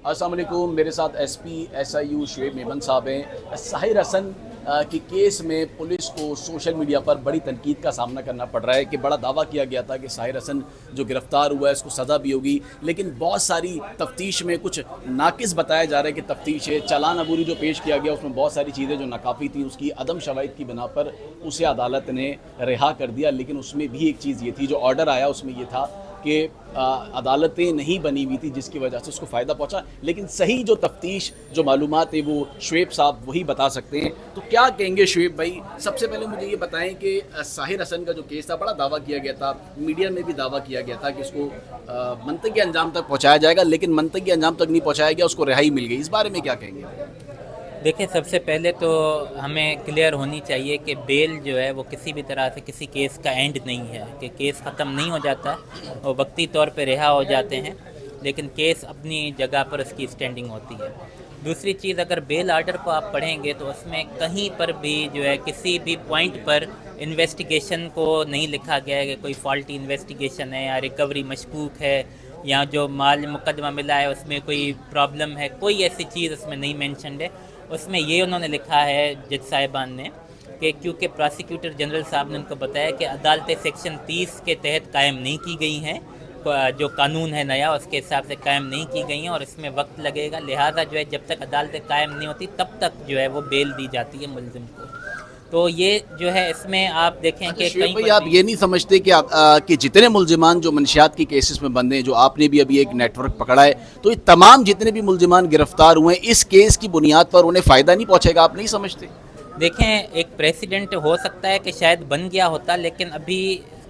السلام علیکم. میرے ساتھ S P S I you Shoaib Memon صاحب ہیں. ساحر حسن کی کیس میں پولیس کو سوشل میڈیا پر بڑی تنقید کا سامنا کرنا پڑ رہا ہے کہ بڑا دعویٰ کیا گیا تھا کہ ساحر حسن جو گرفتار ہوا ہے اس کو سزا بھی ہوگی، لیکن بہت ساری تفتیش میں کچھ ناقص بتایا جا رہا ہے کہ تفتیش ہے. چالان عبوری جو پیش کیا گیا اس میں بہت ساری چیزیں جو ناکافی تھیں، اس کی عدم شواہد کی بنا پر اسے عدالت نے رہا کر دیا. لیکن اس میں بھی ایک چیز یہ تھی، جو آرڈر آیا اس میں یہ تھا کہ عدالتیں نہیں بنی ہوئی تھی جس کی وجہ سے اس کو فائدہ پہنچا. لیکن صحیح جو تفتیش جو معلومات ہیں وہ شعیب صاحب وہی بتا سکتے ہیں. تو کیا کہیں گے شعیب بھائی؟ سب سے پہلے مجھے یہ بتائیں کہ ساحر حسن کا جو کیس تھا بڑا دعویٰ کیا گیا تھا، میڈیا میں بھی دعویٰ کیا گیا تھا کہ اس کو منطقی انجام تک پہنچایا جائے گا، لیکن منطقی انجام تک نہیں پہنچایا گیا، اس کو رہائی مل گئی. اس بارے میں کیا کہیں گے؟ دیکھیں، سب سے پہلے تو ہمیں کلیئر ہونی چاہیے کہ بیل جو ہے وہ کسی بھی طرح سے کسی کیس کا اینڈ نہیں ہے، کہ کیس ختم نہیں ہو جاتا، وہ وقتی طور پہ رہا ہو جاتے ہیں، لیکن کیس اپنی جگہ پر اس کی اسٹینڈنگ ہوتی ہے. دوسری چیز، اگر بیل آرڈر کو آپ پڑھیں گے تو اس میں کہیں پر بھی جو ہے کسی بھی پوائنٹ پر انویسٹیگیشن کو نہیں لکھا گیا ہے کہ کوئی فالٹی انویسٹیگیشن ہے یا ریکوری مشکوک ہے یا جو مال مقدمہ ملا ہے اس میں کوئی پرابلم ہے، کوئی ایسی چیز اس میں نہیں مینشنڈ ہے. اس میں یہ انہوں نے لکھا ہے جج صاحبان نے کہ کیونکہ پراسیکیوٹر جنرل صاحب نے ان کو بتایا کہ عدالتیں سیکشن 30 کے تحت قائم نہیں کی گئی ہیں، جو قانون ہے نیا اس کے حساب سے قائم نہیں کی گئی ہیں اور اس میں وقت لگے گا، لہٰذا جو ہے جب تک عدالتیں قائم نہیں ہوتی تب تک جو ہے وہ بیل دی جاتی ہے ملزم کو. تو یہ جو ہے اس میں آپ دیکھیں کہ شعیب کہیں بھائی، پر آپ بھی یہ نہیں سمجھتے کہ جتنے ملزمان جو منشیات کی کیسز میں بندے ہیں، جو آپ نے بھی ابھی ایک نیٹ ورک پکڑا ہے، تو یہ تمام جتنے بھی ملزمان گرفتار ہوئے ہیں اس کیس کی بنیاد پر انہیں فائدہ نہیں پہنچے گا؟ آپ نہیں سمجھتے؟ دیکھیں، ایک پریسیڈنٹ ہو سکتا ہے کہ شاید بن گیا ہوتا، لیکن ابھی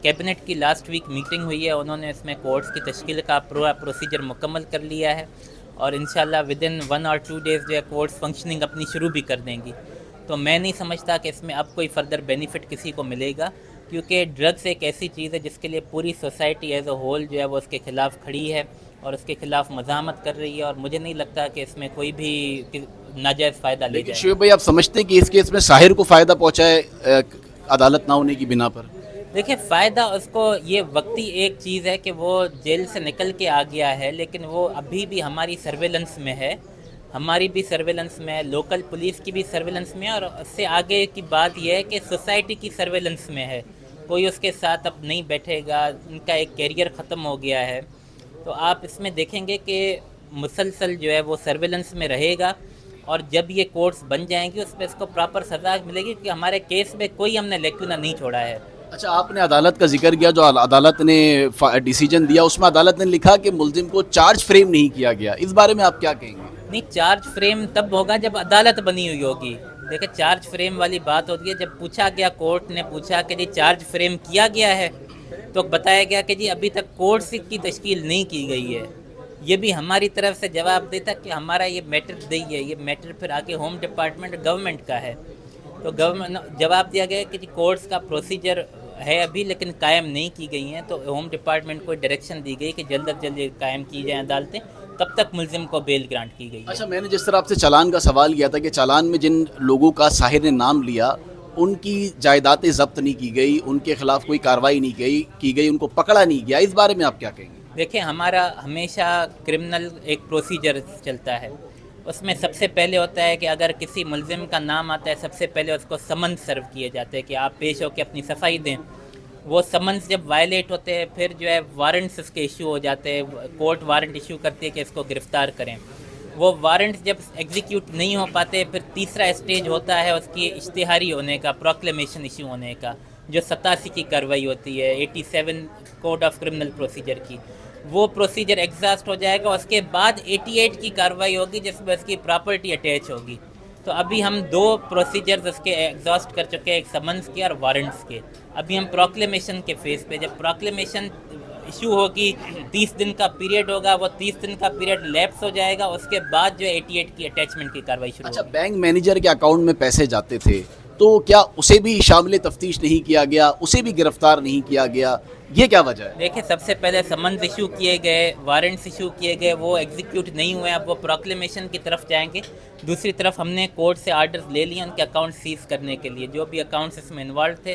کیبنٹ کی لاسٹ ویک میٹنگ ہوئی ہے، انہوں نے اس میں کورٹس کی تشکیل کا پورا پروسیجر مکمل کر لیا ہے اور انشاءاللہ ودن 1 اور 2 ڈیز جو ہے کورٹس فنکشننگ اپنی شروع بھی کر دیں گی. تو میں نہیں سمجھتا کہ اس میں اب کوئی فردر بینیفٹ کسی کو ملے گا، کیونکہ ڈرگس ایک ایسی چیز ہے جس کے لیے پوری سوسائٹی ایز اے ہول جو ہے وہ اس کے خلاف کھڑی ہے اور اس کے خلاف مزاحمت کر رہی ہے، اور مجھے نہیں لگتا کہ اس میں کوئی بھی ناجائز فائدہ لے لیکن جائے شعیب گا. بھائی، آپ سمجھتے ہیں کہ اس کیس میں ساحر کو فائدہ پہنچا ہے عدالت نہ ہونے کی بنا پر؟ دیکھیں، فائدہ اس کو یہ وقتی ایک چیز ہے کہ وہ جیل سے نکل کے آ گیا ہے، لیکن وہ ابھی بھی ہماری سرویلنس میں ہے، ہماری بھی سرویلنس میں ہے، لوکل پولیس کی بھی سرویلنس میں ہے، اور اس سے آگے کی بات یہ ہے کہ سوسائٹی کی سرویلنس میں ہے. کوئی اس کے ساتھ اب نہیں بیٹھے گا، ان کا ایک کیریئر ختم ہو گیا ہے. تو آپ اس میں دیکھیں گے کہ مسلسل جو ہے وہ سرویلنس میں رہے گا، اور جب یہ کورٹس بن جائیں گی اس پہ اس کو پراپر سزا ملے گی، کہ ہمارے کیس میں کوئی ہم نے لیکونہ نہیں چھوڑا ہے. اچھا، آپ نے عدالت کا ذکر کیا، جو عدالت نے ڈیسیجن دیا اس میں عدالت نے لکھا کہ ملزم کو چارج فریم نہیں کیا گیا. اس بارے میں آپ کیا کہیں گے؟ نہیں، چارج فریم تب ہوگا جب عدالت بنی ہوئی ہوگی. دیکھیں، چارج فریم والی بات ہوتی ہے جب پوچھا گیا، کورٹ نے پوچھا کہ جی چارج فریم کیا گیا ہے، تو بتایا گیا کہ جی ابھی تک کورٹ کی تشکیل نہیں کی گئی ہے. یہ بھی ہماری طرف سے جواب دیتا کہ ہمارا یہ میٹر نہیں ہے، یہ میٹر پھر آگے ہوم ڈپارٹمنٹ گورنمنٹ کا ہے. تو گورنمنٹ جواب دیا گیا کہ جی کورٹس کا پروسیجر ہے ابھی لیکن قائم نہیں کی گئی ہیں، تو ہوم ڈپارٹمنٹ کو ڈائریکشن دی گئی کہ جلد از جلد قائم کی جائیں عدالتیں، تب تک ملزم کو بیل گرانٹ کی گئی ہے. اچھا، میں نے جس طرح آپ سے چالان کا سوال کیا تھا کہ چالان میں جن لوگوں کا ساحر نے نام لیا ان کی جائیدادیں ضبط نہیں کی گئی، ان کے خلاف کوئی کارروائی نہیں کی گئی، ان کو پکڑا نہیں گیا، اس بارے میں آپ کیا کہیں گے؟ دیکھیں، ہمارا ہمیشہ کرمنل ایک پروسیجر چلتا ہے، اس میں سب سے پہلے ہوتا ہے کہ اگر کسی ملزم کا نام آتا ہے سب سے پہلے اس کو سمنز سرو کیے جاتے ہیں کہ آپ پیش ہو کے اپنی صفائی دیں. وہ سمنز جب وائلیٹ ہوتے ہیں پھر جو ہے وارنٹس اس کے ایشو ہو جاتے ہیں، کورٹ وارنٹ ایشو کرتی ہے کہ اس کو گرفتار کریں. وہ وارنٹس جب ایگزیکیوٹ نہیں ہو پاتے پھر تیسرا اسٹیج ہوتا ہے اس کی اشتہاری ہونے کا، پروکلیمیشن ایشو ہونے کا، جو 87 کی کارروائی ہوتی ہے 87 کوڈ آف کرمنل پروسیجر کی. وہ پروسیجر ایگزاسٹ ہو جائے گا، اس کے بعد 88 کی کارروائی ہوگی جس میں اس کی پراپرٹی اٹیچ ہوگی. تو ابھی ہم 2 پروسیجرز اس کے ایگزاسٹ کر چکے ہیں، ایک سمنز کے اور وارنٹس کے. ابھی ہم پروکلیمیشن کے فیس پہ، جب پروکلیمیشن ایشو ہوگی 30 دن کا پیریڈ ہوگا، وہ 30 دن کا پیریڈ لیپس ہو جائے گا، اس کے بعد جو 88 کی اٹیچمنٹ کی کارروائی شروع اچھا، ہوگی. بینک مینیجر کے اکاؤنٹ میں پیسے جاتے تھے تو کیا اسے بھی شامل تفتیش نہیں کیا گیا، اسے بھی گرفتار نہیں کیا گیا؟ یہ کیا وجہ ہے؟ دیکھیں، سب سے پہلے سمنز ایشو کیے گئے، وارنٹس ایشو کیے گئے، وہ ایگزیکیوٹ نہیں ہوئے، اب وہ پروکلیمیشن کی طرف جائیں گے. دوسری طرف ہم نے کورٹ سے آرڈرز لے لیے ان کے اکاؤنٹ سیز کرنے کے لیے، جو بھی اکاؤنٹس اس میں انوالو تھے